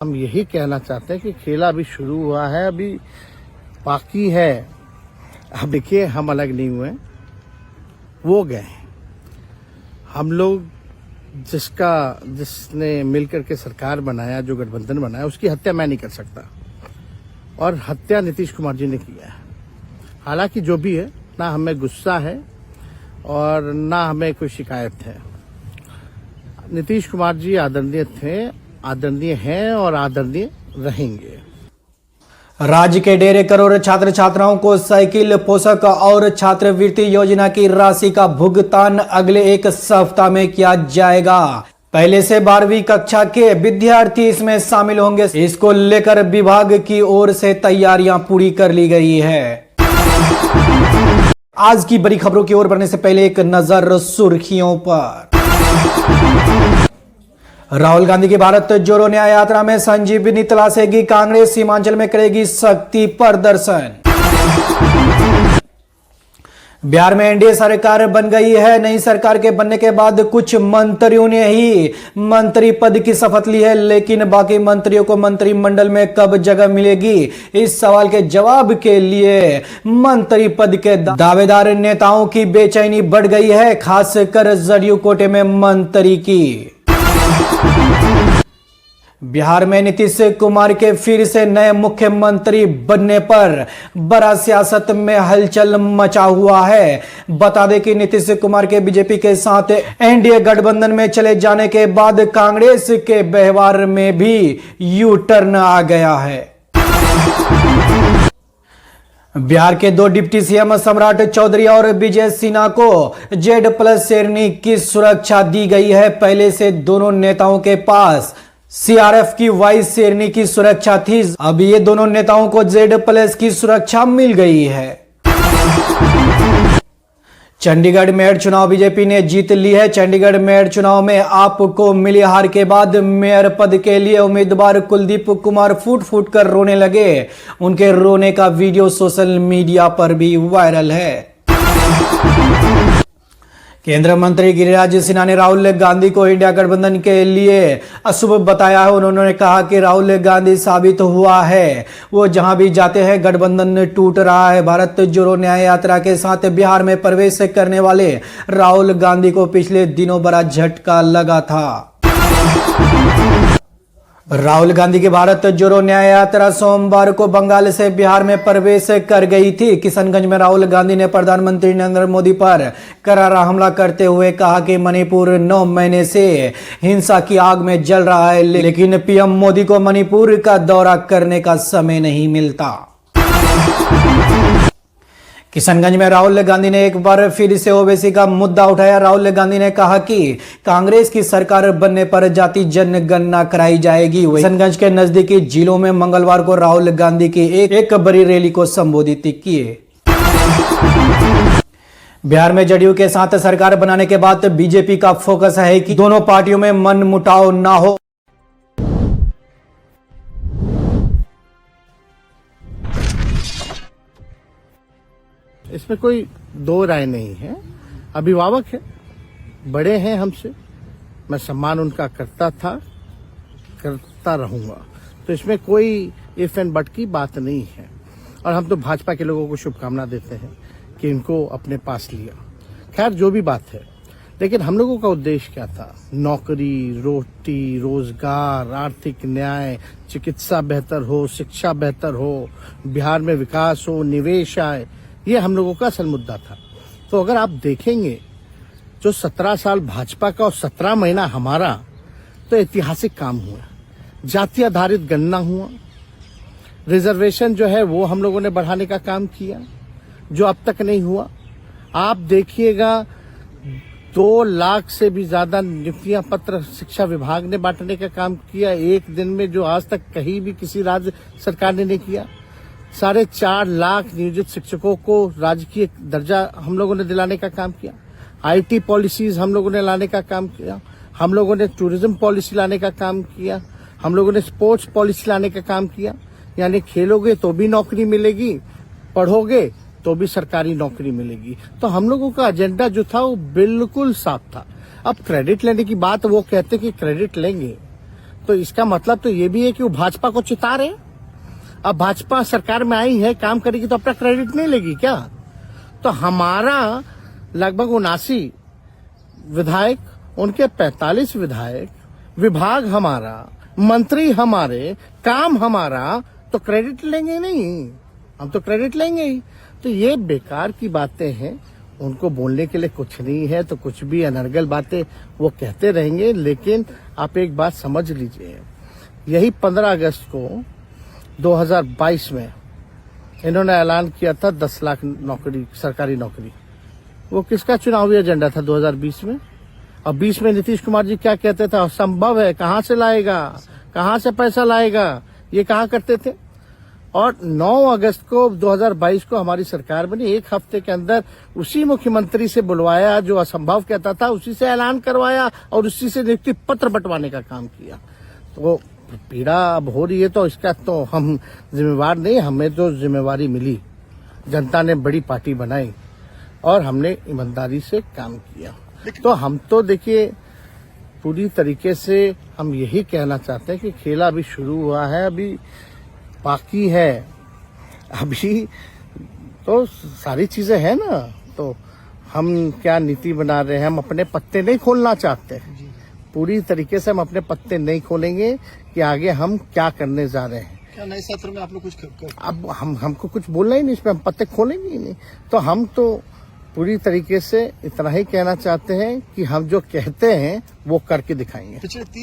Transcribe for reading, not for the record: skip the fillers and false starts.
हम यही कहना चाहते हैं कि खेल अभी शुरू हुआ है, अभी बाकी है। अब देखिए, हम अलग नहीं हुए, वो गए। हम लोग जिसने मिलकर के सरकार बनाया, जो गठबंधन बनाया, उसकी हत्या मैं नहीं कर सकता, और हत्या नीतीश कुमार जी ने किया है। हालांकि जो भी है, ना हमें गुस्सा है और ना हमें कोई शिकायत है। नीतीश कुमार जी आदरणीय थे, आदरणीय हैं और आदरणीय रहेंगे। राज्य के 1.5 करोड़ छात्र छात्राओं को साइकिल, पोशाक और छात्रवृत्ति योजना की राशि का भुगतान अगले एक सप्ताह में किया जाएगा। पहले से 12वीं कक्षा के विद्यार्थी इसमें शामिल होंगे। इसको लेकर विभाग की ओर से तैयारियां पूरी कर ली गई है। आज की बड़ी खबरों की ओर बढ़ने से पहले एक नजर सुर्खियों पर। राहुल गांधी की भारत जोड़ो न्याय यात्रा में संजीवनी तलाशेगी कांग्रेस, सीमांचल में करेगी शक्ति प्रदर्शन। बिहार में एनडीए सरकार बन गई है। नई सरकार के बनने के बाद कुछ मंत्रियों ने ही मंत्री पद की शपथ ली है, लेकिन बाकी मंत्रियों को मंत्रिमंडल में कब जगह मिलेगी, इस सवाल के जवाब के लिए मंत्री पद के दावेदार नेताओं की बेचैनी बढ़ गई है, खासकर जदयू कोटे में मंत्री की। बिहार में नीतीश कुमार के फिर से नए मुख्यमंत्री बनने पर बड़ा सियासत में हलचल मचा हुआ है। बता दें कि नीतीश कुमार के बीजेपी के साथ एनडीए गठबंधन में चले जाने के बाद कांग्रेस के व्यवहार में भी यू टर्न आ गया है। बिहार के 2 डिप्टी सीएम सम्राट चौधरी और विजय सिन्हा को Z+ श्रेणी की सुरक्षा दी गई है। पहले से दोनों नेताओं के पास सीआरएफ की वाइस श्रेणी की सुरक्षा थी। अब ये दोनों नेताओं को Z+ की सुरक्षा मिल गई है। चंडीगढ़ मेयर चुनाव बीजेपी ने जीत ली है। चंडीगढ़ मेयर चुनाव में आपको मिली हार के बाद मेयर पद के लिए उम्मीदवार कुलदीप कुमार फूट फूट कर रोने लगे। उनके रोने का वीडियो सोशल मीडिया पर भी वायरल है। केंद्रीय मंत्री गिरिराज सिन्हा ने राहुल गांधी को इंडिया गठबंधन के लिए अशुभ बताया है। उन्होंने कहा कि राहुल गांधी साबित हुआ है, वो जहां भी जाते हैं गठबंधन टूट रहा है। भारत जोड़ो न्याय यात्रा के साथ बिहार में प्रवेश करने वाले राहुल गांधी को पिछले दिनों बड़ा झटका लगा था। राहुल गांधी की भारत जोड़ो न्याय यात्रा सोमवार को बंगाल से बिहार में प्रवेश कर गई थी। किशनगंज में राहुल गांधी ने प्रधानमंत्री नरेंद्र मोदी पर करारा हमला करते हुए कहा कि मणिपुर 9 महीने से हिंसा की आग में जल रहा है, लेकिन पीएम मोदी को मणिपुर का दौरा करने का समय नहीं मिलता। किशनगंज में राहुल गांधी ने एक बार फिर से ओबीसी का मुद्दा उठाया। राहुल गांधी ने कहा कि कांग्रेस की सरकार बनने पर जाति जनगणना कराई जाएगी। किशनगंज के नजदीकी जिलों में मंगलवार को राहुल गांधी की एक बड़ी रैली को संबोधित किए। बिहार में जदयू के साथ सरकार बनाने के बाद बीजेपी का फोकस है कि दोनों पार्टियों में मनमुटाव ना हो। इसमें कोई दो राय नहीं है। अभिभावक है, बड़े हैं हमसे, मैं सम्मान उनका करता रहूंगा, तो इसमें कोई इफ एंड बट की बात नहीं है। और हम तो भाजपा के लोगों को शुभकामना देते हैं कि इनको अपने पास लिया। खैर, जो भी बात है, लेकिन हम लोगों का उद्देश्य क्या था? नौकरी, रोटी, रोजगार, आर्थिक न्याय, चिकित्सा बेहतर हो, शिक्षा बेहतर हो, बिहार में विकास हो, निवेश आए, ये हम लोगों का असल मुद्दा था। तो अगर आप देखेंगे, जो 17 साल भाजपा का और 17 महीना हमारा, तो ऐतिहासिक काम हुआ। जाति आधारित गणना हुआ, रिजर्वेशन जो है वो हम लोगों ने बढ़ाने का काम किया, जो अब तक नहीं हुआ। आप देखिएगा, 2 लाख से भी ज्यादा नियुक्तियां पत्र शिक्षा विभाग ने बांटने का काम किया एक दिन में, जो आज तक कहीं भी किसी राज्य सरकार ने नहीं किया। 4.5 लाख नियोजित शिक्षकों को राजकीय दर्जा हम लोगों ने दिलाने का काम किया। आईटी पॉलिसीज हम लोगों ने लाने का काम किया। हम लोगों ने टूरिज्म पॉलिसी लाने का काम किया। हम लोगों ने स्पोर्ट्स पॉलिसी लाने का काम किया। यानी खेलोगे तो भी नौकरी मिलेगी, पढ़ोगे तो भी सरकारी नौकरी मिलेगी। तो हम लोगों का एजेंडा जो था वो बिल्कुल साफ था। अब क्रेडिट लेने की बात, वो कहते कि क्रेडिट लेंगे, तो इसका मतलब तो ये भी है कि वो भाजपा को चिता रहे। अब भाजपा सरकार में आई है, काम करेगी तो अपना क्रेडिट नहीं लेगी क्या? तो हमारा लगभग 79 विधायक, उनके 45 विधायक, विभाग हमारा, मंत्री हमारे, काम हमारा, तो क्रेडिट लेंगे नहीं, हम तो क्रेडिट लेंगे ही। तो ये बेकार की बातें हैं, उनको बोलने के लिए कुछ नहीं है, तो कुछ भी अनर्गल बातें वो कहते रहेंगे। लेकिन आप एक बात समझ लीजिए, यही 15 अगस्त को 2022 में इन्होंने ऐलान किया था 10 लाख नौकरी, सरकारी नौकरी। वो किसका चुनावी एजेंडा था 2020 में? और 20 में नीतीश कुमार जी क्या कहते थे? असंभव है, कहां से लाएगा, कहां से पैसा लाएगा, ये कहा करते थे। और 9 अगस्त को 2022 को हमारी सरकार बनी, एक हफ्ते के अंदर उसी मुख्यमंत्री से बुलवाया जो असंभव कहता था, उसी से ऐलान करवाया और उसी से नियुक्ति पत्र बंटवाने का काम किया। तो पीड़ा अब हो रही है, तो इसका तो हम जिम्मेवार नहीं, हमें तो जिम्मेवारी मिली, जनता ने बड़ी पार्टी बनाई और हमने ईमानदारी से काम किया। तो हम तो देखिए पूरी तरीके से हम यही कहना चाहते हैं कि खेल अभी शुरू हुआ है, अभी बाकी है, अभी तो सारी चीजें हैं ना। तो हम क्या नीति बना रहे हैं, हम अपने पत्ते नहीं खोलना चाहते। पूरी तरीके से हम अपने पत्ते नहीं खोलेंगे कि आगे हम क्या करने जा रहे हैं। क्या नए सत्र में आप लोग कुछ अब हमको कुछ बोलना ही नहीं, इसमें हम पत्ते खोलेंगे ही नहीं। तो हम तो पूरी तरीके से इतना ही कहना चाहते हैं कि हम जो कहते हैं वो करके दिखाएंगे। पिछले